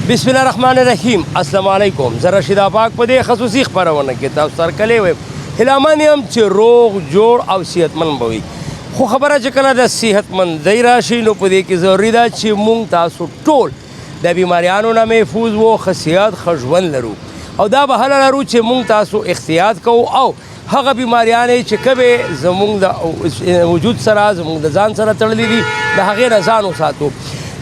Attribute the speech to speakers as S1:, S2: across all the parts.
S1: بسم الله الرحمن الرحیم. السلام علیکم. زه رشید پاک په دې خصوصي خپرونه کې تاسو سره کلی وایم. هیله یم چې روغ جوړ او صحتمند به وي. خو خبره چې کله د صحتمندۍ راشي نو په دې کې ضروري ده چې موږ تاسو ټول د بیماریانو نه محفوظ وو، ښه صحت، ښه ژوند لرو. او دا به هله لرو چې موږ تاسو احتیاط کوو او هغه بیماریانې چې کومې زموږ د وجود سره زموږ د ځان سره تړلي دي د هغې نه ځان وساتو.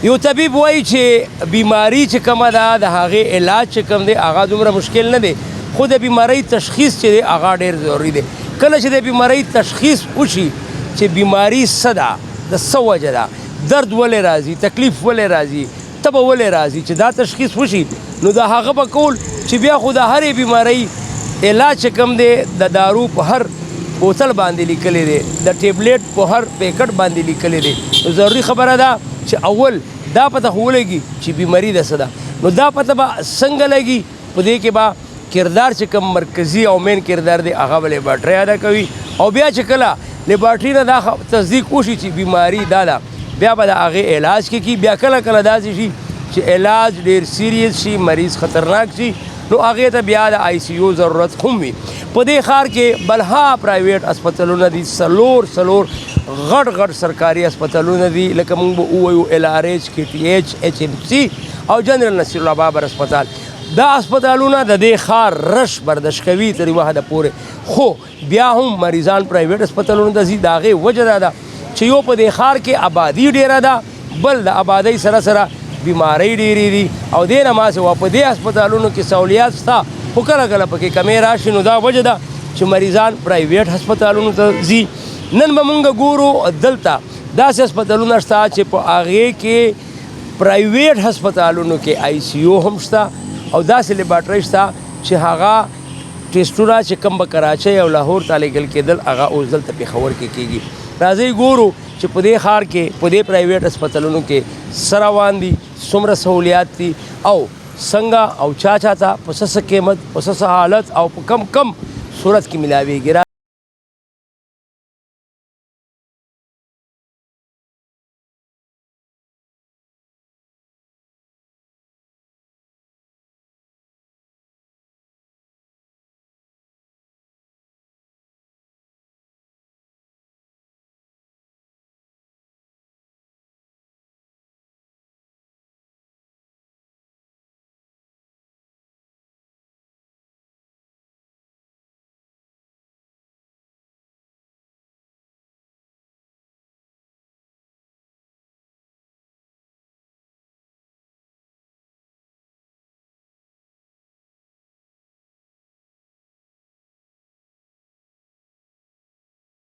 S1: یو طبیب وایي چې بیماری چې کومه ده د هغې علاج چې کوم دی هغه دومره مشکل نه دی، خو د بیمارۍ تشخیص چې دی هغه ډېر ضروري دی. کله چې د بیمارۍ تشخیص وشي چې بیماری څه ده، د څه وجه ده، درد ولې راځي، تکلیف ولې راځي، تبه ولې راځي، چې دا تشخیص وشي نو د هغه به کول چې بیا خو د هرې بیمارۍ علاج چې کوم دی د دارو په هر بوتل باندې لیکلی دی، د ټیبلیټ په هر پیکټ باندې لیکلی دی. نو ضروري خبره ده چې اول دا پته خو ولګي چې بیماري د څه ده. نو دا پته به څنګه لګي؟ په دې کې به کردار چې کوم مرکزي او مین کردار دی هغه به لیبارټري ادا کوي. او بیا چې کله لیبارټري نه دا تصدیق وشي چې بیماري دا ده، بیا به د هغې علاج کې بیا کله کله داسې شي چې علاج ډېر سیریس شي، مریض خطرناک شي، نو هغې ته بیا د آی سی یو ضرورت هم وي. په دې ښار کې بلها پرایویټ هسپتالونه دي، څلور غټ سرکاري هسپتالونه دي، لکه موږ به ووایو ال آر ایچ، کې ټي ایچ، ایچ ایم سی او جنرال نصیر الله بابر هسپتال. دا هسپتالونه د دې ښار رش بردش کوي تر یوه حده پورې، خو بیا هم مریضان پرایویټ هسپتالونو ته ځي. د هغې وجه دا ده چې یو په دې ښار کې آبادي ډېره ده، بل د آبادۍ سره سره بیماری ډېرې دي او دې نه ما سوا په دې هسپتالونو کې سہولیات شته، خو کله کله پکې کمې راشي. نو دا وجه ده چې مریضان پرایویټ هسپتالونو ته ځي. نن به مونږ ګورو دلته داسې هسپتالونه شته چې په هغې کې پرایویټ هسپتالونو کې آی سی یو هم شته او داسې لیبارټري شته چې هغه ټیسټونه چې کوم به کراچۍ او لاهور ته لیږل کېدل هغه اوس دلته پېښور کې کېږي. راځئ ګورو چې په دې ښار کې په دې پرایویټ هسپتالونو کې څه روان دي، څومره سہولیات دي او څنګه او چا ته په څه قیمت، په څه حالت او په کم صورت کې ملاویږي.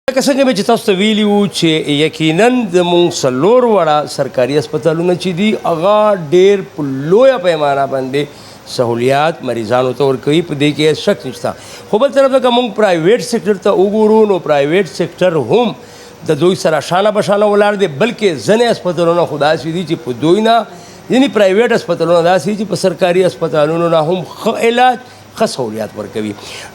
S1: لکه څنګه مې چې تاسو ته ویلي وو چې یقیناً زموږ څلور وړه سرکاري هسپتالونه چې دي هغه ډېر په لویه پیمانه باندې سہولیات مریضانو ته ورکوي، په دې کې شک نشته. خو بل طرف ته که موږ پرایویټ سیکټر ته وګورو نو پرایویټ سیکټر هم د دوی سره شانه بشانه ولاړ دی، بلکې ځینې هسپتالونه خو داسې دي چې په دوی نه، ځینې پرایویټ هسپتالونه داسې دي چې په سرکاري هسپتالونو نه هم ښه علاج، ښه سہولیات ورکوي.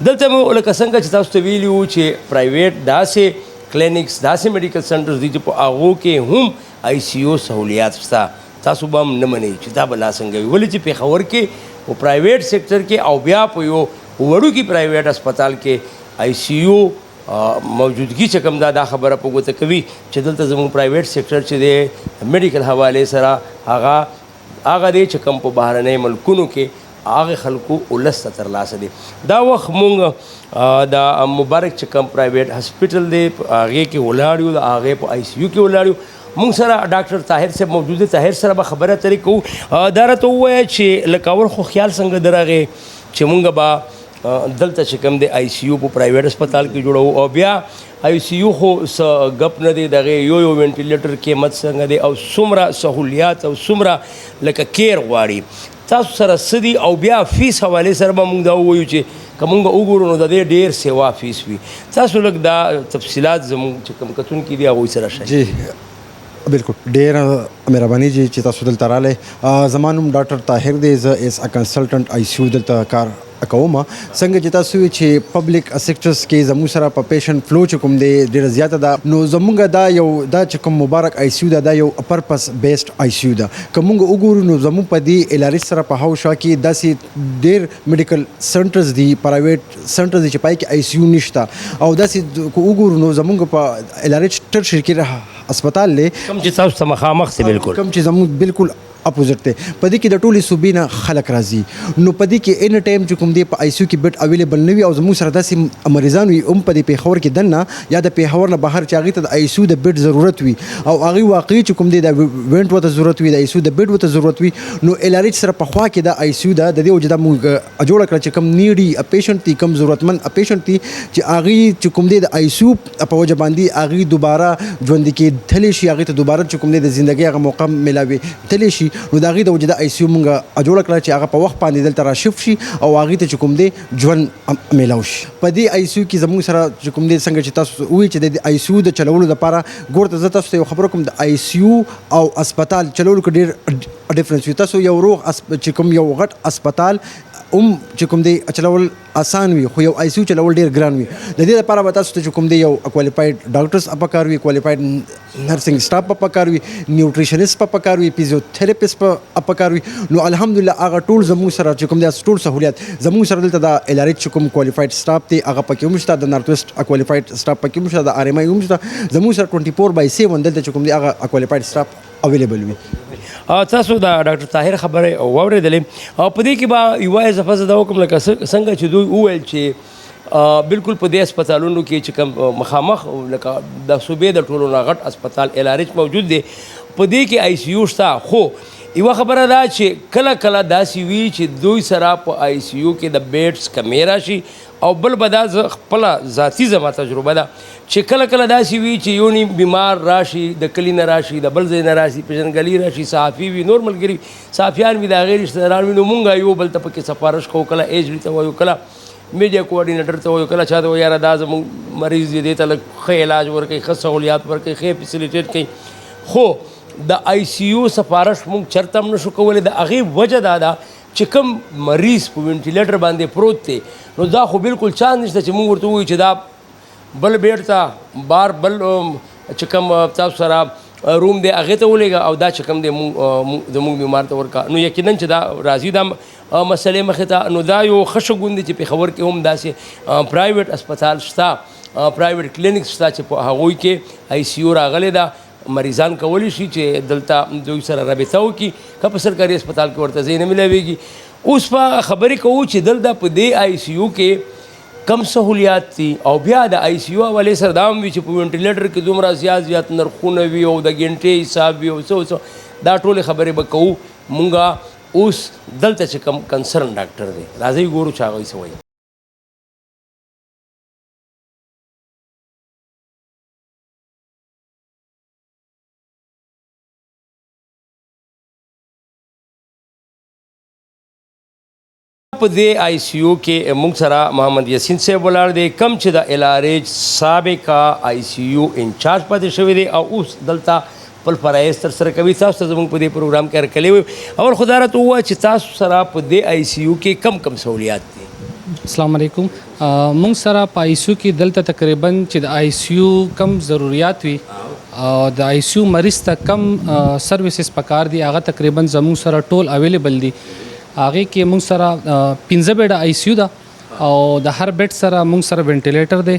S1: دلته مو لکه څنګه چې تاسو ته ویلي وو چې پرایویټ داسې کلینکس، داسې میډیکل سنټرز دي چې په هغو کې هم آی سی یو سہولیات شته. تاسو به هم نه منئ چې دا به لا څنګه وي، ولې چې پېښور کې په پرایویټ سیکټر کې او بیا په یو وړوکي پرایویټ هسپتال کې آی سی یو موجودګي چې کوم دا خبره په ګوته کوي چې دلته زموږ پرایویټ سیکټر چې دی میډیکل حوالې سره هغه دی چې کوم په بهرنۍ ملکونو کې هغه خلکو ولس ته ترلاسه دي. دا وخت مونږ د مبارک چې کوم پرایویټ هسپټل دی هغې کې ولاړ یو، د هغې په آی سی یو کې ولاړ یو. مونږ سره ډاکټر طاهر صاحب موجود دی. طاهر سره به خبره اترې کوو. دا راته ووایه چې لکه اول خو خیال څنګه درغې چې مونږ به دلته چې کوم دی آی سی یو په پرایویټ هسپتال کې جوړوو او بیا آی سی یو خو څه ګپ نه دی، دغې یو وینټیلیټر قیمت څنګه دی او څومره سہولیات او څومره لکه کیر غواړي. تاسو سره څه دي او بیا فیس حوالې سره به مونږ دا ووایو چې که مونږ وګورو نو د دې ډېر سیوا فیس وي. تاسو لږ دا تفصیلات زموږ چې کوم کتونکي دي هغوی سره شئ.
S2: جی بالکل، ډېره مهرباني چې تاسو دلته راغلی. زما نوم ډاکټر طاهر دی. زه ایز ا کنسلټنټ آی سی یو دلته کار کوم څنګه چې تاسو وی چې پبلک سېکټرز کې زموږ سره په پیشنټ فلو چې کوم دی ډیره زیاته ده نو زموږ دا یو دا چې کوم مبارک آی سی یو دا یو پرپس بیسډ آی سی یو ده کوم وګورو نو زموږ په دې الارج سره په هاو شو کې داسې ډیر میډیکل سنټرز دي پرایویټ سنټرز چې پای کې آی سی یو نشته او داسې وګورو نو زموږ په الارج ټرشری کې هسپتال له
S1: کم چې تاسو ته مخامخ سي بالکل
S2: کم چې زموږ بالکل اپوزیټ ته پدې کې د ټولې صوبې نه خلک راځي نو پدې کې ان ټایم چې کوم دی په آی سی یو کې بیډ اویلیبل نه وي او زموږ سره داسې مریضان وي په پیښور کې دنه یا د پیښور نه بهر چې هغې ته د آی سی یو د بیډ ضرورت وي او هغې واقعي چې کوم دی د وینټ ورته ضرورت وي د آی سی یو د بیډ ورته ضرورت وي نو الارج سره په خوا کې د آی سی یو ده د دې وجه دا موږ جوړه کړه چې کم نیډي پیشنټ دي کم ضرورتمند پیشنټ دي چې هغې چې کوم دی د آی سی یو په وجه باندې هغې دوباره ژوندي کېدلی شي هغې ته دوباره چې کوم دی د زندګۍ هغه موقع میلاوېدلی شي نو د هغې د وجه د آی سی یو مونږ جوړه کړه چې هغه په وخت باندې دلته راشفت شي او هغې ته چې کوم دی ژوند میلاو شي په دې آی سی یو کې زموږ سره چې کوم دی څنګه چې تاسو ووایي چې د آی سی یو د چلولو لپاره ګور ته زه تاسو ته یو خبره کوم د آی سی یو او اسپتال چلولو کې ډېر ډفرنس وي تاسو یو روغ چې کوم یو غټ اسپتال چې کوم دی چلول آسان وي خو یو آی سی یو چلول ډیر ګران وي د دې لپاره به تاسو ته چې کوم دی یو کوالیفاید ډاکټرز پکار وي کوالیفاید نرسنګ سټاف پکار وي نیوټریشنست پکار وي فزیوتراپیست پکار وي نو الحمدلله هغه ټول زموږ سره چې کوم دی ټول سہولیت زموږ سره دلته د الارج چې کوم کوالیفاید سټاف دی هغه پکې هم شته د نارت ویسټ کوالیفاید سټاف پکې هم شته د آر ام آی هم شته زموږ سره 24/7 دلته چې کوم دی هغه کوالیفاید سټاف اویلیبل وي
S1: تاسو د ډاکټر طاهر خبره واورېدلې او په دې کې به یوه اضافه زه دا وکړم لکه څنګه چې دوی وویل چې بالکل په دې اسپتالونو کې چې کوم مخامخ لکه د صوبې د ټولو نه غټ اسپتال الارج موجود دی په دې کې آی سی یو شته خو یوه خبره ده چې کله کله داسې وي چې دوی سره په آی سی یو کې د بیډز کمې راشي او بل به دا خپله ذاتي زما تجربه ده چې کله کله داسې وي چې یو نیم بیمار راشي د کلي نه راشي د بل ځای نه راشي پېژندګلي راشي صحافي وي نور ملګري صحافیان وي د هغې رشتهداران وي نو مونږ یو بل ته پکې سفارش کوو کله ایچ ډي ته وایو کله میډیا کوارډینیټر ته وایو کله چا ته وایو یاره دا زموږ مریض دی دې ته لږ ښه علاج ورکوي ښه سهولیات ورکوي ښه فیسیلیټیټ کوي خو د آی سی یو سفارش مونږ چرته هم نشو کولی د هغې وجه دا ده چې کوم مریض په وینټیلیټر باندې پروت دی نو دا خو بالکل چانس نشته چې مونږ ورته ووایو چې دا بل بیډ ته بار بل چې کوم تاسو سره روم دی هغې ته ولېږه او دا چې کوم دی زموږ بیمار ته ورکړه نو یقینا چې دا راځي دا مسلې مخې ته نو دا یو ښه شګون دی چې پېښور کې هم داسې پرایویټ اسپتال شته پرایویټ کلینک شته چې په هغوی کې آی سی یو راغلی ده مریضان کولی شي چې دلته دوی سره رابطه وکړي که په سرکاري اسپتال کې ورته ځای نه میلاویږي اوس په خبرې کوو چې دلته په دې آی سی یو کې کم سهولیات دي او بیا د آی سی یو حوالې سره دا هم وي چې په وینټیلیټر کې دومره زیات نرخونه وي او د ګنټې حساب وي او څه دا ټولې خبرې به کوو مونږه اوس دلته چې کوم کنسرن ډاکټر دی راځئ ګورو چې هغوی څه وایي په دې آی سی یو کې موږ سره محمد یاسین صاحب ولاړ دی کم چې د الارج سابقه آی سی یو انچارج پاتې شوی دی او اوس دلته خپل فرایض ترسره کوي تاسو ته زموږ په دې پروګرام کې هرکلی وي اول خدا راته ووایه چې تاسو سره په دې آی سی یو کې کم سہولیات دي
S3: السلام علیکم مونږ سره په آی سی یو کې دلته تقریبا چې د آی سی یو کم ضروریات وي او د آی سی یو مریض ته کم سروسز پکار دي هغه تقریبا زموږ سره ټول اویلیبل دي هغې کې موږ سره 15 بیډه آی سی یو ده او د هر بیډ سره موږ سره وینټیلیټر دی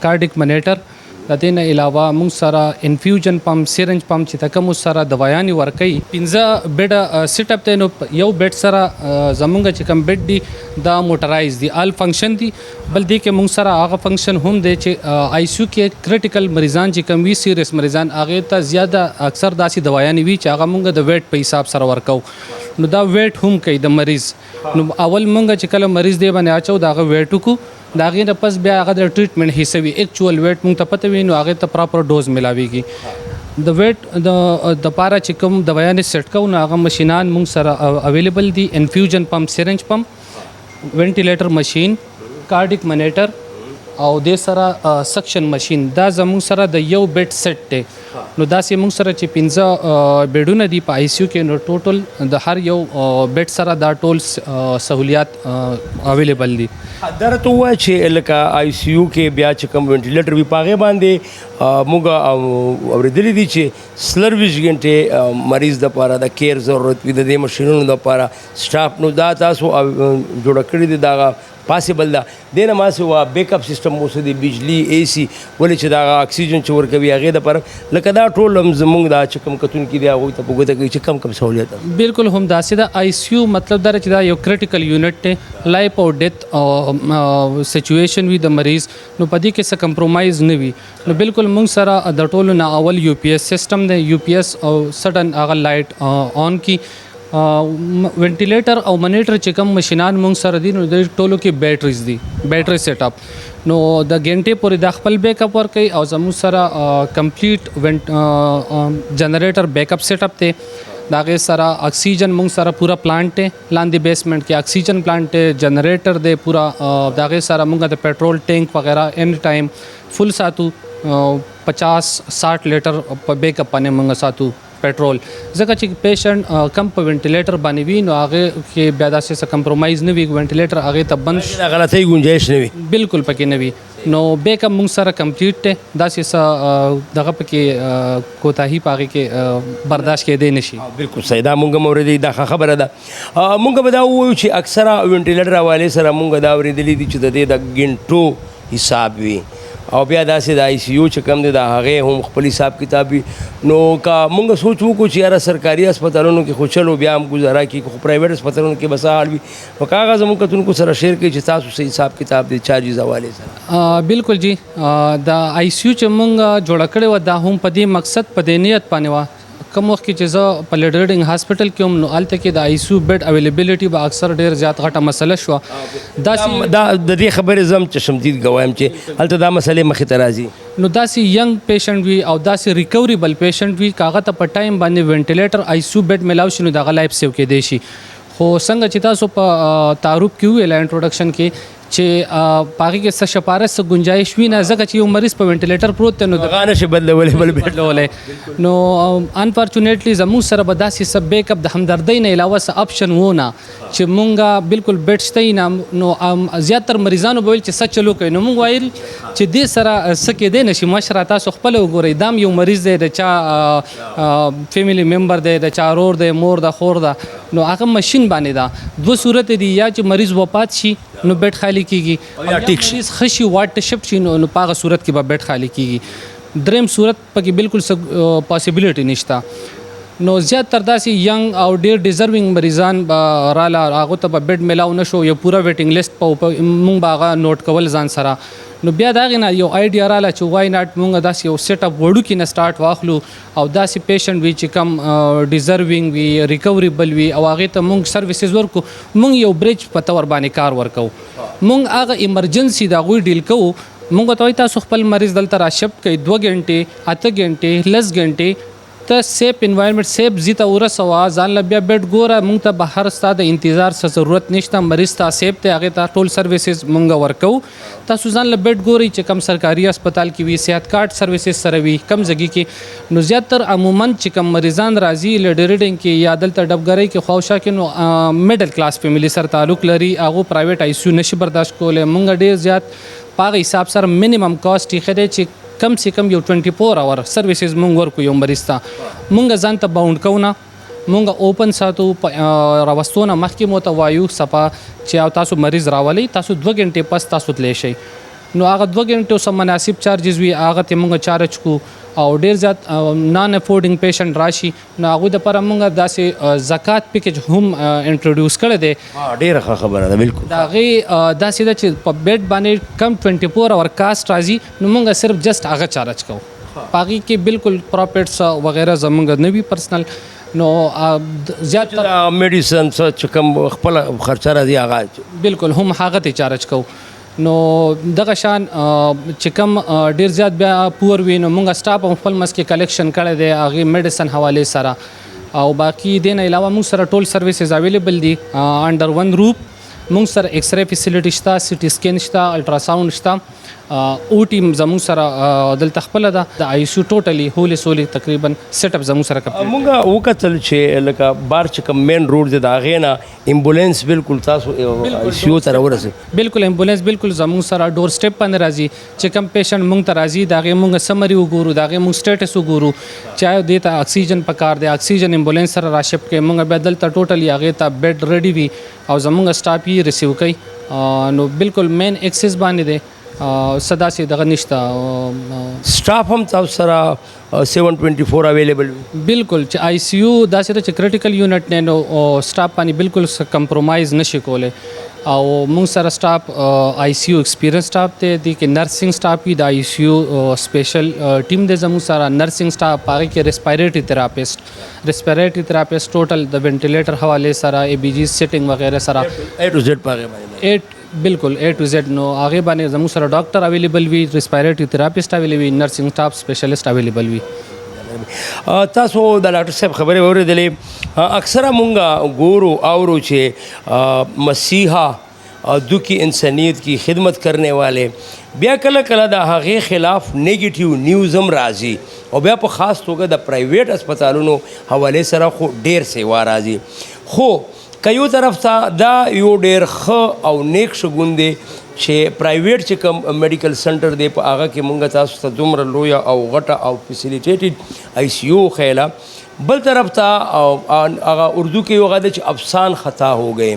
S3: کارډیک منیټر د دې نه علاوه موږ سره انفیوژن پمپ سیرنج پمپ چې کوم سره دوايانې ورکوي 15 بیډه سیټ اپ دی نو یو بیډ سره زمونږ چې کوم بیډ دی دا موټرایز دی آل فنکشن دی بل دی کې موږ سره هغه فنکشن هم دی چې آی سی یو کې کریټیکل مریضان چې کوم وي سیریس مریضان هغې ته زیاده اکثر داسې دوايانې وي چې هغه موږ د ویټ په حساب سره ورکو نو دا ویټ هم کوي د مریض نو اول موږ چې کله مریض دی باندې اچو دا هغه ویټ وکړو دا هغې نه پس بیا هغه د ټریټمنټ حصه وي ایکچوال ویټ موږ ته پته وي نو هغې ته پراپر ډوز میلاویږي د ویټ د پاره چې کوم دوايانې سیټ کوو نو هغه مشینان موږ سره اویلیبل دي انفیوژن پمپ سیرنج پمپ وینټیلیټر مشین کارډیک منیټر او د سره سکشن ماشين دا زموږ سره د یو بیډ سیټ دی نو داسې موږ سره چې 15 بیډونه دي په آی سی یو کې نو ټوټل د هر یو بیډ سره دا ټول سہولیات اویلیبل دي.
S1: درته وای چې لکه آی سی یو کې بیا چې کوم وینټیلیټر وی پاغه باندې موږ اوریدلې دي چې سلرویش غنټه مریض د لپاره د کیر ضرورت وي د دې ماشینونو د لپاره سټاف نو دا تاسو جوړ کړی دي دا پاسبل ده دینه ما سو بیک اپ سیستم مو سدي بجلی اي سي ولې چې دا اکسیجن چې ورکوي هغه د پر لکه دا ټول زمونږ دا چې کوم کتون کې دی هغه ته وګورئ چې کم کم سہولیت
S3: بالکل هم داسې د آی سی یو مطلب دا چې دا یو کریټیکل یونټ دی لایف او ډیث سچويشن وي د مریض نو پدې کې څه کمپرومایز نه وي نو بالکل موږ سره د ټولو نه اول یو پی ایس سیستم دی یو پی ایس او سډن هغه لایټ آن کی وینټیلیټر او منیټر چې کوم ماشینان مونږ سره دي نو د ټولو کې بیټریز دي بیټری سیټ اپ نو د غنټې پورې د خپل بیک اپ ور کوي او زموږ سره کمپلیټ جنریټر بیک اپ سیټ اپ ته داغه سره اکسیجن مونږ سره پورا پلانټ ته لاندې بیسمنټ کې اکسیجن پلانټ ته جنریټر دی پورا داغه سره مونږ د پېټرول ټینک وغیرہ ان ټایم فل ساتو 50-60 لیټر په بیک اپ باندې مونږ ساتو پېټرول ځکه چې پیشنټ کم په وینټیلیټر باندې وي نو هغه کې بیا داسې کمپرومایز نه وي وینټیلیټر هغه ته بند
S1: دا غلطي گنجائش نه وي
S3: بالکل پکې نه وي نو بیک اپ موږ سره کمپلیټ ته داسې دغه پکې کوتاهي پاغه کې برداشت کېدې نشي
S1: بالکل صحیح دا مونږ موردی دا خبره ده مونږ به دا وایو چې اکثره وینټیلیټر حواله سره مونږ دا اوریدلې دي چې د دې د غنټو حساب وي او بیا داسې د آی سی یو چې کوم دی د هغې هم خپل حساب کتاب وي نو که مونږ سوچ وکړو چې یاره سرکاري هسپتالونو کې خو چلو بیا هم ګزاره کړي خو پرایویټ هسپتالونو کې بس حال وي نو که هغه زموږ کتونکو سره شیر کړي چې تاسو څه حساب کتاب دی چارجز حوالې سره
S3: بالکل جی د آی سی یو چې مونږ جوړه کړې وه دا هم په دې مقصد په دې نیت باندې وه کوم وخت کې چې زه په لیډ ریډنګ هاسپټل کې هم نو هلته کې د آی سی یو بیډ اویلیبلیټي به اکثر ډېر زیات غټه مسله شوه
S1: دا د دې خبرې زم چې شمدید ګوایم چې هلته دا مسلې مخې ته راځي
S3: نو داسې ینګ پیشنټ وي او داسې ریکوریبل پیشنټ وي کاغه ته په ټایم باندې وینټیلیټر آی سی یو بیډ ملاو شي نو دغه لایف سیو کېدی شي خو څنګه چې تاسو په تعارف کې ویل انټروډکشن کې چې پاغي کې څه شپارس گنجائش وي نه ځکه چې یو مریض په وینټیلیټر پروت دی نو
S1: هغه نشي بدلولې
S3: نو انفارچونیټلی زموږ سره به داسې څه بیک اپ د همدردۍ نه علاوه څه اپشن و نه چې مونږه بالکل بیډ شته نه نو زیاتر مریضانو به ویل چې څه چلو کوي نو مونږ ویل چې دې سره څه کېدی نشي مشره تاسو خپل وګورئ دام یو مریض دی د چا فیملی ممبر دی د چا رور دی مور د خور ده نو هغه ماشین باندې دا دوه صورت دي یا چې مریض وفات شي نو بیډ خالی کیږي یا مریض خشي واټ شپ شي نو په هغه صورت کې به بیډ خالی کیږي دریم صورت پکې بالکل پاسبیلیټي نشته نو زیاتره داسې ینګ او ډېر ډیزروینګ مریضان به راله هغو ته به بیډ میلاو نه شو یو پوره ویټینګ لیست مونږ به هغه نوٹ کول ځان سره نو بیا د هغې نه یو آیډیا راله چې وای ناټ مونږ داسې یو سیټ اپ وړوکي نه سټارټ واخلو او داسې پیشنټ وي چې کم ډیزروینګ وي ریکوریبل وي او هغې ته مونږ سروسز ورکو مونږ یو برج په تور باندې کار ورکو مونږ هغه ایمرجنسي د هغوی ډیل کوو مونږ ته وایي تاسو خپل مریض دلته راشپ کوئ 2 غنټې 8 غنټې لس غنټې ته سیف انوایرمنټ سیف ځي ته ورسوه ځان له بیا بیډ ګوره مونږ ته بهر ستا د انتظار څه ضرورت نشته مریض ته سیف دی هغې ته ټول سروسز مونږ ورکوو تاسو ځان له بیډ ګورئ چې کم سرکاري هسپتال کې وي صحت کارت سروسز سره وي کم ځګي کې نو زیاتر عموما چې کم مریضان راځي لیډ ریډنګ کې یا دلته ډبګرۍ کې خواوشا کې نو میډل کلاس فیملی سره تعلق لري هغو پرایویټ آی سی یو نشي برداشت کولی مونږ ډېر زیات په هغه حساب سره منیمم کاسټ یې ښه دی چې کم سے کم یو 24 اور سروسز مونږ ورکو یو مریض ته مونږ ځان ته باونډ کوو نه مونږ اوپن ساتو راوستو نه مخکې مو ته وایو صفا چې او تاسو مریض راولئ تاسو 2 غنټې پس تاسو تلی شئ نو هغه 2 غنټو سم مناسب چارجز وي هغه ته مونږ چارج کو او ډیر زیات نان افورډینګ پیشنټ راشي نو هغه د پر مونږ داسې زکات پیکیج هم انټروډیوس کړی دی
S1: ډیره خبره ده بالکل
S3: دا غي داسې د چې په بیډ باندې کم 24 اور کاست راځي نو مونږ صرف جست هغه چارج کوو باقي کې بالکل پراپرټس وغیرہ زمونږ نه وي پرسنل نو زیات
S1: میډیسن چې کوم خپل خرچه راځي هغه بالکل
S3: هم هغه ته چارج کوو نو دغه شان چې کوم ډیر زیات بیا پور وي نو مونږ سټاف هم خپل مس کې کلیکشن کړی دی هغې میډیسن حوالې سره او باقي دې نه علاوه مونږ سره ټول سروسز اویلیبل دي انډر ون روپ مونږ سره ایکس ری فیسیلیټي شته سی ټي سکین شته الټراساوند شته او ټیم زموږ سره دلته خپله ده د آی سی یو ټوټلی هولې سولې تقریبا سیټ اپ زموږ سره کمپلیټ
S1: مونږ وکتل چې لکه بار چې کوم مین روډ دی د هغې نه ایمبولینس بالکل تاسو آی سی یو ته راورسوي
S3: بالکل ایمبولینس بالکل زموږ سره ډور سټیپ باندې راځي چې کوم پیشنټ مونږ ته راځي د هغې مونږ سمري وګورو د هغې مونږ سټیټس وګورو چې دې ته اکسیجن پکار دی اکسیجن ایمبولینس سره راشپ کوي مونږ بیا دلته ټوټلی هغې ته بیډ ریډي وي او زموږ سټاف یې ریسیو کوي نو بالکل مین ایکسس باندې دی صدا سي دغه نشته
S1: سټاف هم تاسو سره 724 اویلیبل وي
S3: بالکل چې آی سی یو داسې ده چې کریټیکل یونټ نه نو سټاف باندې بالکل کمپرومایز نشي کولی او موږ سره سټاف آی سی یو ایکسپیرینس سټاف دی دي کې نرسنګ سټاف وي د آی سی یو سپیشل ټیم دی زموږ سره نرسنګ سټاف هغې کې ریسپیریټري تھراپسټ ټوټل د وینټیلیټر حوالې سره ای بی جی سیټینګ وغیرہ سره
S1: A to Z په هغې باندې
S3: بالکل A to Z نو هغې باندې زموږ سره ډاکټر اویلیبل وي ریسپیریټري تھراپسټ اویلیبل وي نرسنګ سټاف سپیشلیسټ اویلیبل وي
S1: تاسو د ډاکټر صاحب خبرې واورېدلې اکثره مونږ ګورو اورو چې مسیحا دو کی انسانیت کی خدمت کرنے والے بیا کله کله د هغې خلاف نیگیټیو نیوز هم راځي او بیا په خاص توګه د پرایویټ هسپتالونو حوالې سره خو ډېر سیوا راځي خو که یو طرف ته دا یو ډېر ښه او نیک شګون دی چې پرایویټ چې کوم میډیکل سنټر دی په هغه کې مونږ تاسو ته دومره لویه او غټه او فیسیلیټیټډ آی سی یو خیله بل طرف ته هغه اردو کې یو غده چې افسان خطا ہو گئے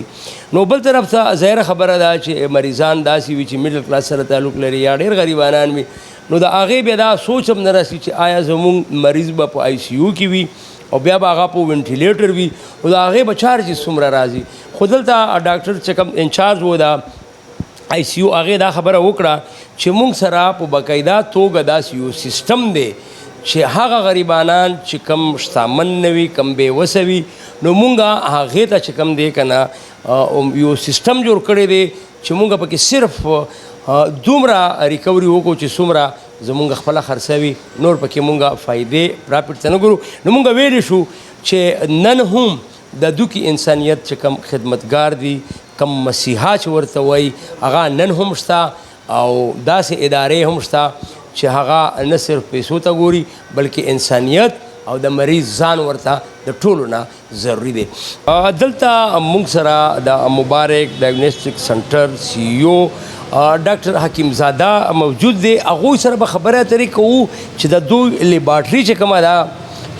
S1: نو بل طرف ته ظاهره خبره ده چې مریضان داسې وي چې میډل کلاس سره تعلق لري یا ډېر غریبانان وي نو د هغې بیا دا سوچ هم نه راسي چې آیا زموږ مریض به په آی سی یو کې وي او بیا به هغه په وینټیلیټر وي نو د هغې به چارجز څومره راځي خو دلته ډاکټر چې کوم انچارج و دا آی سی یو هغې دا خبره وکړه چې موږ سره په باقاعده توګه داسې یو سیسټم دی چې هغه غریبانان چې کم شتمن نه وي کم بېوسه وي نو مونږ هغې ته چې کم دی که نه یو سیسټم جوړ کړی دی چې مونږ پکې صرف دومره ریکوري وکړو چې څومره زمونږ خپله خرڅه وي نور پکې مونږ فایدې پراپټ ته نه ګورو نو مونږ ویلی شو چې نن هم د دوکي انسانیت چې کم خدمتګار دي کم مسیحا چې ورته وایي هغه نن هم شته او داسې ادارې هم شته چې هغه نه صرف پیسو ته ګوري بلکې انسانیت او د مریض ځان ورته د ټولو نه ضروري دی دلته موږ سره د مبارک ډایګنوسټیک سنټر سی ای او ډاکټر حکیم زاده موجود دی هغوی سره به خبرې اترې کوو چې د دوی لیبارټري چې کومه ده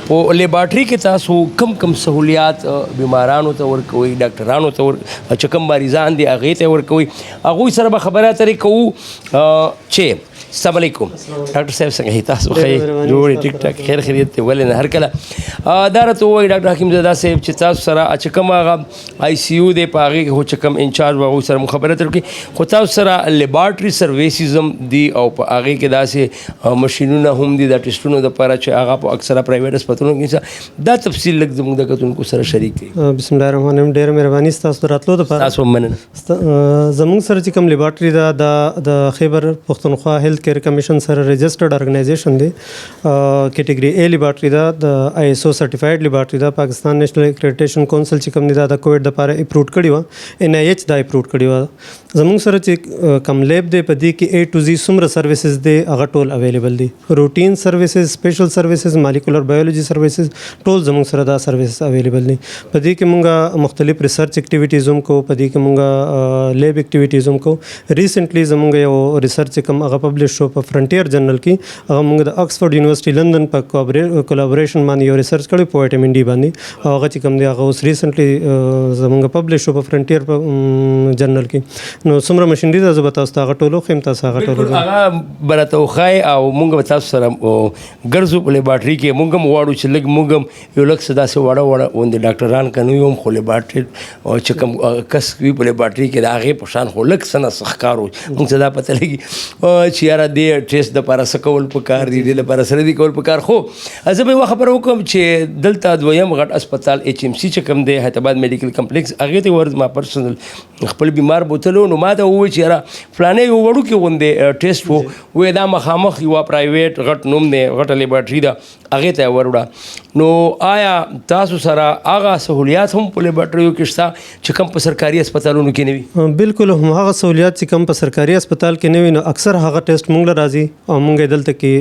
S1: په لیبارټري کې تاسو کم سهولیات بیمارانو ته ورکوئ ډاکټرانو ته چې کوم مریضان دي هغې ته ورکوئ هغوی سره به خبرې اترې کوو چې السلام علیکم ډاکټر صاحب څنګه یې تاسو ښه جوړې ټیک ټاک خیر خیریت دی ولې نه هر کله دا راته ووایي ډاکټر حکیم زاده صاحب چې تاسو سره چې کوم هغه آی سی یو دی په هغې کې خو چې کوم انچارج و هغوی سره مو خبرې اترې وکړي خو تاسو سره لیبارټري سرویسز هم دي او په هغې کې داسې مشینونه هم دي د ټسټونو دپاره چې هغه په اکثره پرایویټ هسپتالونو کې دا تفصیل لږ زموږ د کتونکو سره شریک کړي
S4: بسم الله الرحمن الرحیم ډېره مهرباني ستاسو د راتلو دپاره
S1: تاسو هم مننه
S4: زموږ سره چې کوم لیبارټري ده د خیبر پښتونخوا هیلث کیر کمیشن سره رجسټرډ ارګنایزیشن دی کیټګري A لیبارټري ده د آی ایس او سرټیفاید لیبارټري ده پاکستان نیشنل اکریډیټیشن کونسل چې کوم دی دا د کووډ دپاره اپروډ کړې وه ان آی ایچ دا اپروډ کړې وه زموږ سره چې کم لیب دی په دې کې A to Z څومره سروسز دی هغه ټول اویلیبل دي روټین سروسز سپیشل سروسز مالیکولر بایولوژي سروسز ټول زموږ سره دا سروسز اویلیبل دي په دې کې مونږ مختلف ریسرچ اکټیویټیز هم کو په دې کې مونږ لیب اکټیویټیز هم کو ریسنټلی زموږ یو ریسرچ کوم هغه پبلش شو په فرنټیر جرنل کې هغه موږ د آکسفورډ یونیورسيټي لندن په کولابوریشن باندې یو ریسرچ کړی په وټامین ډي باندې هغه چې کوم دی هغه اوس ریسنټلی زموږ پبلش شو په فرنټیر جرنل کې نو څومره مشینري ده زه به تاسو ته هغه ټولو ښیم تاسو هغه ټولو
S1: هغه به راته وښایي او موږ به تاسو سره ګرځو په لیبارټري کې موږ هم غواړو چې لږ موږ هم یو لږ څه داسې واړه غوندې ډاکټران که نه وي هم خو لیبارټري چې کوم کس وي په لیبارټري کې د هغې په شان خو لږ څه نه څه ښکار وي موږ ته دا پته لګي چې یاره دې ټیسټ دپاره څه کول پکار دي دې لپاره سره دي کول پکار خو زه به یوه خبره وکړم چې دلته دویم غټ اسپتال ایچ ایم سی چې کوم دی حیدرآباد میډیکل کمپلیکس هغې ته ورځ ما پرسنل خپل بیمار بوتلو نو ما ته ووایي چې یاره فلانې یو وړوکې غوندې ټیسټ و وایي دا مخامخ یوه پرایویټ غټ نوم دی غټه لیبارټري ده هغې ته یې وروړه نو آیا تاسو سره هغه سهولیات هم په لیبارټریو کې شته چې کوم په سرکاري هسپتالونو کې نه وي؟
S4: بالکل هماغه سہولیات چې کوم په سرکاري هسپتال کې نه وي نو اکثر هغه ټیسټ مونږ له راځي او مونږ یې دلته کې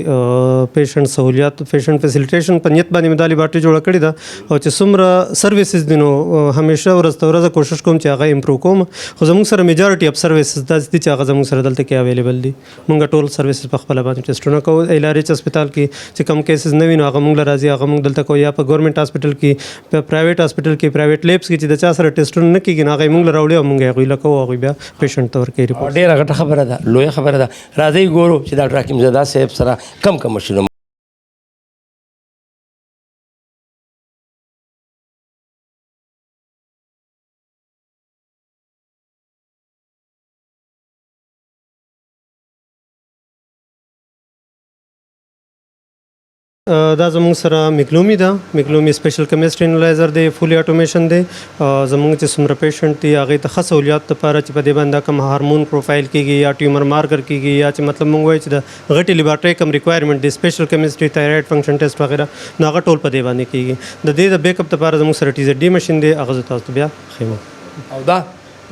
S4: پیشنټ سہولیات پیشنټ فیسیلیټیشن په نیت باندې مې دا لیبارټري جوړه کړې ده او چې څومره سروسز دي نو همیشه ورځ تر ورځه کوشش کوم چې هغه امپروو کوم خو زموږ سره میجارټي اف سروسز داسې دي چې هغه زموږ سره دلته کې اویلیبل دي مونږ ټول سروسز په خپله باندې ټیسټونه کوو LRH هسپتال کې چې کوم کیسز نه وي نو هغه مونږ له راځي هغه مونږ دلته کوو یا په ګورنمنټ هاسپټل کې په پرایویټ هاسپټل کې پرایویټ لیبس کې چې د چا سره ټیسټونه نه کېږي نو هغه یې مونږ له راوړي او مونږ یې هغوی له کوو هغوی بیا پیشنټ ته ورکوي ریپورټ.
S1: ډېره غټه خبره ده لویه خبره ده راځئ ګورو چې ډاکټر حکیم زاده صاحب سره کم مشینونه
S4: دا زموږ سره میګلومي ده میګلومي سپیشل کیمسټري انالایزر دی فولي اټومیشن دی زموږ چې څومره پیشنټ دي هغې ته ښه سہولیات لپاره چې په دې باندې کوم هارمون پروفایل کېږي یا ټیومر مارکر کېږي یا چې مطلب موږ وایو چې د غټې لیبارټرۍ کوم ریکوایرمنټ دی سپیشل کیمسټري تایرايډ فنکشن ټیسټ وغیره نو هغه ټول په دې باندې کېږي د دې د بیک اپ لپاره زموږ سره TZD مشین دی هغه زه تاسو ته بیا ښیم.
S1: او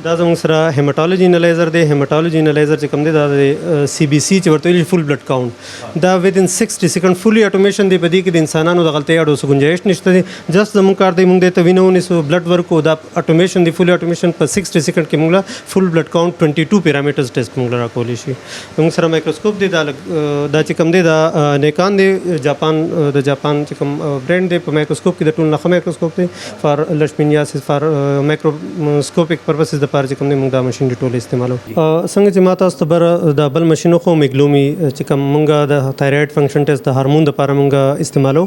S1: دا
S4: زموږ سره هیماټالوجي انالایزر دی هیماټالوجي انالایزر چې کوم دی دا د CBC چې ورته ویل فل بلډ کاونټ دا ودین 60 سیکنډ فولي اټومیشن دی په دې کې د انسانانو د غلطۍ اډو څه گنجایش نشته دی جست زموږ کار دی موږ ته وینو ونیسو بلډ ورک او دا اټومیشن دی فولي اټومیشن په 60 سیکنډ کې موږ له فل بلډ کاونټ 22 پیرامیټرز ټیسټ موږ را کولی شي. موږ سره مایکروسکوپ دی دا چې کوم دی دا نیکان دی جاپان د جاپان چې کوم برانډ دی په مایکروسکوپ کې د ټول نخ مایکروسکوپ دی فار لشمینیاسس فار مایکروسکوپیک پرپسز د پاره چې کوم دی موږ دا ماشین ټول استعمالو. څنګه چې ما تاسو ته بر دا بل ماشین خو میګلومي چې کوم موږ د تایرايډ فنکشن ټیسټ د هارمون د لپاره موږ استعمالو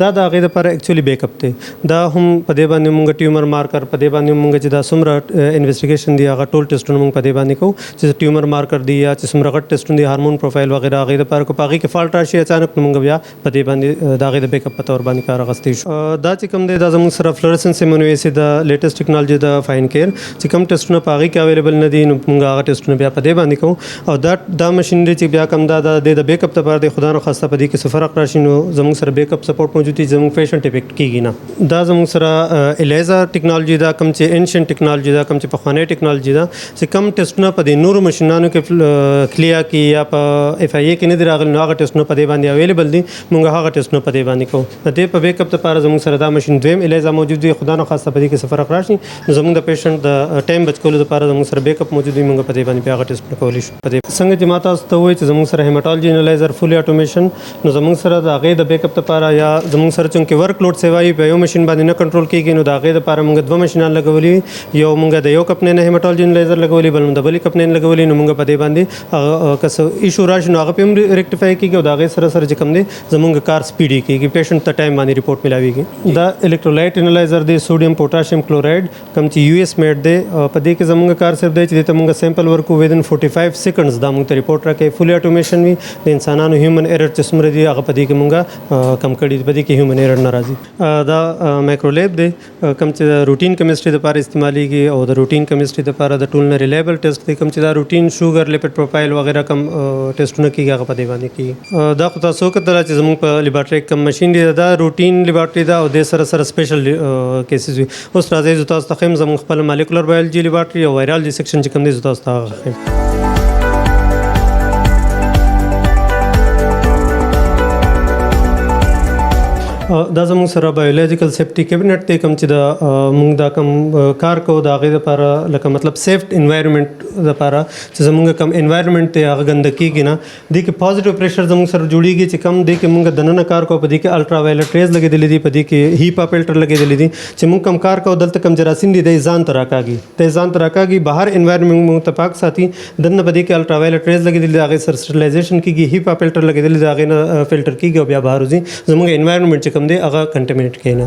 S4: دا د هغې لپاره ایکچولی بیک اپ دی دا هم په دې باندې موږ ټیومر مارکر په دې باندې موږ چې دا څومره انویسټیګیشن دی هغه ټول ټیسټونه موږ په دې باندې کوو چې ټیومر مارکر دی یا چې څومره غټ ټیسټونه دی هارمون پروفایل وغیره هغې لپاره کو په هغې کې فالټ راشي اچانک نو موږ بیا په دې باندې د هغې د بیک اپ په طور باندې کار اخیستی شو. دا چې کوم دی دا زموږ سره فلورسنس امونو ایسید د لیټسټ ټیکنالوژي د فاین کیر چې کوم ټیسټونه په هغې کې اویلیبل نه دي نو موږ هغه ټیسټونه بیا په دې باندې کوو او دا ماشین دی چې بیا کوم دا د بیک اپ لپاره د خدا نه خواسته په دې کې څه فرق راشي نو زموږ سره بیک اپ سپورټ موجود دی زموږ پیشنټ افیکټ کېږي نه. دا زموږ سره الیزا ټیکنالوژي دا کوم چې انشنټ ټیکنالوژي دا کوم چې پخوانی ټیکنالوژي دا چې کوم ټیسټونه په دې نورو ماشینانو کې کلیا کې یا په FIA کې نه دي راغلي نو هغه ټیسټونه په دې باندې اویلیبل دي موږ هغه ټیسټونه په دې باندې کوو. د دې په بیک اپ لپاره زموږ سره دا ماشین دویم الیزا موجود دی خدا نه خواسته په دې کې څه فرق راشي نو زموږ د پیشنټ د ټایم بچ کولو لپاره زموږ سره بیک اپ موجود دی موږ په دې باندې بیا هغه ټیسټونه کولی شو. په دې څنګه چې ما تاسو ته ووایي چې زموږ سره هیماټالوجي انالایزر فولي اټومیشن نو زموږ سره د هغې د بیک اپ لپاره یا زموږ سره چونکې ورک لوډ سیوا په یو ماشین باندې نه کنټرول کېږي نو د هغې لپاره موږ دوه ماشینان لګولي یو موږ د یو کمپنۍ نه هیماټالوجي انالایزر لګولي بل د بلې کمپنۍ نه لګولي نو موږ په دې باندې هغه که څه ایشو راشي نو هغه پې هم ریکټیفای کېږي او د هغې سره سره چې کوم دی زموږ کار سپیډي کېږي پیشنټ ته ټایم باندې ریپورټ ملاویږي. دا الکترولایټ انالایزر دی سوډیم پوټاشیم کلورایډ کوم چې US میډ دی په دې کې زموږ کار صرف دی چې دې ته موږ سیمپل ورکو ودین 45 سیکنډز دا موږ ته ریپورټ راکوي فولي اټومیشن وي د انسانانو هیومن ایرر چې څومره دي هغه په دې کې موږ کم کړي په دې کې هیومن ایرر نه راځي. دا مایکرولیب دی کوم چې روټین کیمسټري لپاره استعمالیږي او د روټین کیمسټري لپاره د ټول نه ریلایبل ټیسټ دی کوم چې دا روټین شوګر لیپټ پروفایل وغیرہ کوم ټیسټونه کېږي هغه په دې باندې کېږي. دا خو تاسو کتل چې زموږ په لیبارټرۍ کوم ماشین دی دا روټین لیبارټرۍ دا او د سره سره سپیشل کیسز وي. اوس راځي زه تاسو ته ښیم زموږ خپل مالیکولر بایولوژي لیبارټرۍ او وایرالوجي سیکشن چې کوم دی زه تاسو ته هغه ښیم. دا زموږ سره بایولوژیکل سیفټي کیبنټ دی کوم چې د موږ دا کوم کار کوو د هغې لپاره لکه مطلب سیف انوایرمنټ لپاره چې زموږ کوم انوایرمنټ دی هغه ګنده کېږي نه دې کې پازیټیو پریشر زموږ سره جوړېږي چې کوم دې کې موږ دننه کار کوو په دې کې الټرا وایلټ ریز لګېدلې دي په دې کې هیپا فلټر لګېدلې دي چې موږ کوم کار کوو دلته کوم جراثیم دي د ځان ته راکاږي بهر انوایرمنټ موږ ته پاک ساتي دننه په دې کې الټرا وایلټ ریز لګېدلې دي هغې سره سټرلایزیشن کېږي هیپا فلټر لګېدلې دي هغې نه فلټر کېږي او بیا بهر وځي زموږ انوایرمنټ چې کوم دی هغه کنټمینیټ کېږي نه.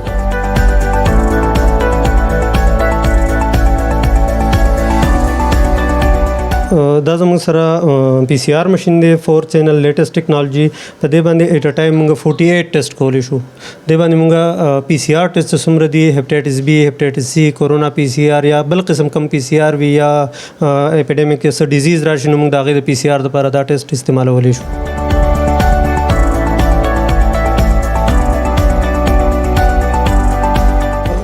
S4: دا زموږ سره پی سی آر ماشین دی 4 چینل لیټیسټ ټیکنالوژي په دې باندې ایټ ا ټایم موږ 48 ټیسټ کولی شو دې باندې موږ پی سی آر ټیسټ څومره دي هپټایټس بی هپټایټس سی کورونا پی سی آر یا بل قسم کم پی سی آر وي یا اپیډیمیک څه ډیزیز راشي نو موږ د هغې د پی سی آر لپاره دا ټیسټ استعمالولی شو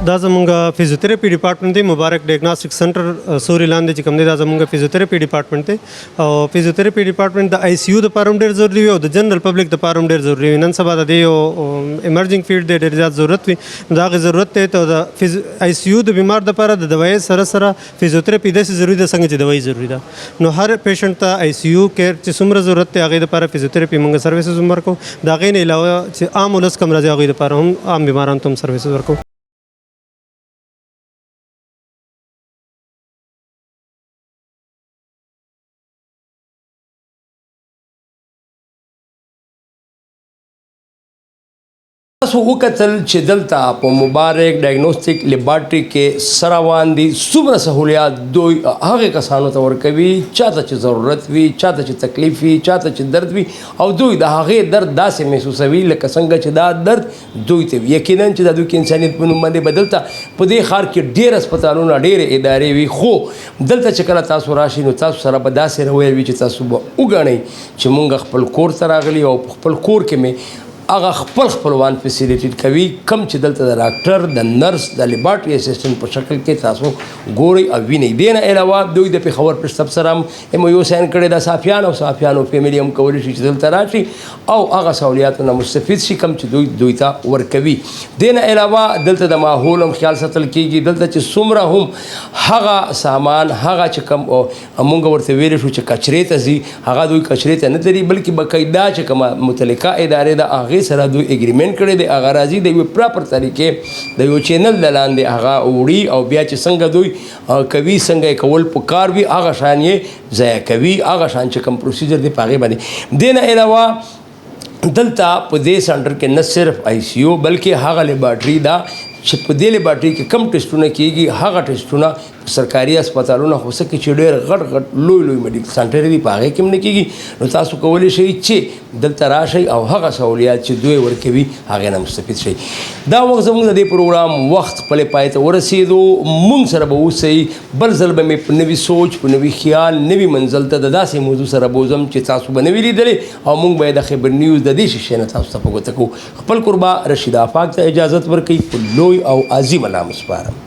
S4: دا زمونږ فزیوتراپي ډپارټمنټ دی مبارک ډایګنوسټک سنټر سوري لاندې چې کوم دی دا زمونږ فزیوتراپي ډپارټمنټ دی او فزیوتراپي ډپارټمنټ د آی سی یو دپاره هم ډېر ضروري وي او د جنرل پبلک دپاره هم ډېر ضروري وي نن سبا د دې یو ایمرجنګ فیلډ دی ډېر زیات ضرورت وي نو د هغې ضرورت دی ته د آی سی یو د بیمار دپاره د دوایي سره سره فزیوتراپي داسې ضروري ده څنګه چې دوایي ضروري ده نو هر پیشنټ ته آی سی یو کیر چې څومره ضرورت دی هغې دپاره فزیوتراپي موږ سروسز هم ورکوو د هغې نه علاوه چې عام ولس کم راځي هغوی دپاره هم عام بیمارانو ته هم سروسز ورکوو
S1: تاسو وکتل چې دلته په مبارک ډایګنوستیک لیبارټري کې سره روان دي څومره سهولیات دوی هغې کسانو ته ورکوي چاته چې ضرورت وي چاته چې تکلیف وي چاته چې درد وي او دوی د هغې درد داسې محسوسوي لکه څنګه چې دا درد دوی ته وي یقینا چې دا دوی کې انسانیت په نوم باندې بدلته په دې ښار کې ډېر اسپتالونه ډېرې ادارې وي خو دلته چې کله تاسو راشئ نو تاسو سره به داسې رویه وي چې تاسو به وګڼئ چې مونږ خپل کور ته راغلي او په خپل کور کې مې هغه خپلوان فیسیلیټیټ کوي کم چې دلته د ډاکټر د نرس د لیبارټري اسسټنټ په شکل کې تاسو ګورئ او وینئ دې نه علاوه دوی د پېښور پرسټف سره هم ایم او یو ساین کړی د صافیانو فیملي هم کولی شي چې دلته راشي او هغه سهولیاتو نه مستفید شي کم چې دوی ته ورکوي دې نه علاوه دلته د ماحول هم خیال ساتل کېږي دلته چې څومره هم هغه سامان هغه چې کم مونږ ورته ویلی شو چې کچرې ته ځي هغه دوی کچرې ته نه دري بلکې باقاعده چې کومه متعلقه ادارې ده هغې سره دوی اګریمنټ کړی دی هغه راځي د یوې پراپر طریقې د یو چینل د لاندې هغه وړي او بیا چې څنګه دوی کوي څنګه یې کول پکار وي هغه شان یې ضایع کوي هغه شان چې کوم پروسیجر دی په هغې باندې دې نه علاوه دلته په دې سنټر کې نه صرف آی سی یو بلکې هغه لیبارټري ده چې په دې لیبارټري کې کم ټیسټونه کېږي هغه ټیسټونه سرکاري اسپتالونه خو څه کې چې ډېر غټ لوی میډیکل سنټر دي په هغې کې هم نه کېږي نو تاسو کولی شئ چې دلته راشئ او هغه سهولیات چې دوی ورکوي هغې نه مستفید شئ دا وخت زموږ د دې پروګرام وخت خپلې پای ته ورسېدو موږ سره به اوسئ بل ځل به مې په نوي سوچ په نوي خیال نوي منزل ته د داسې موضوع سره بوځم چې تاسو به نوي لیدلې او موږ به یې د خبر نیوز د دې شیشې نه تاسو ته په ګوته کوو خپل قربا رشید آفاق ته اجازت ورکوي په لوی او عظیم الله مسپارم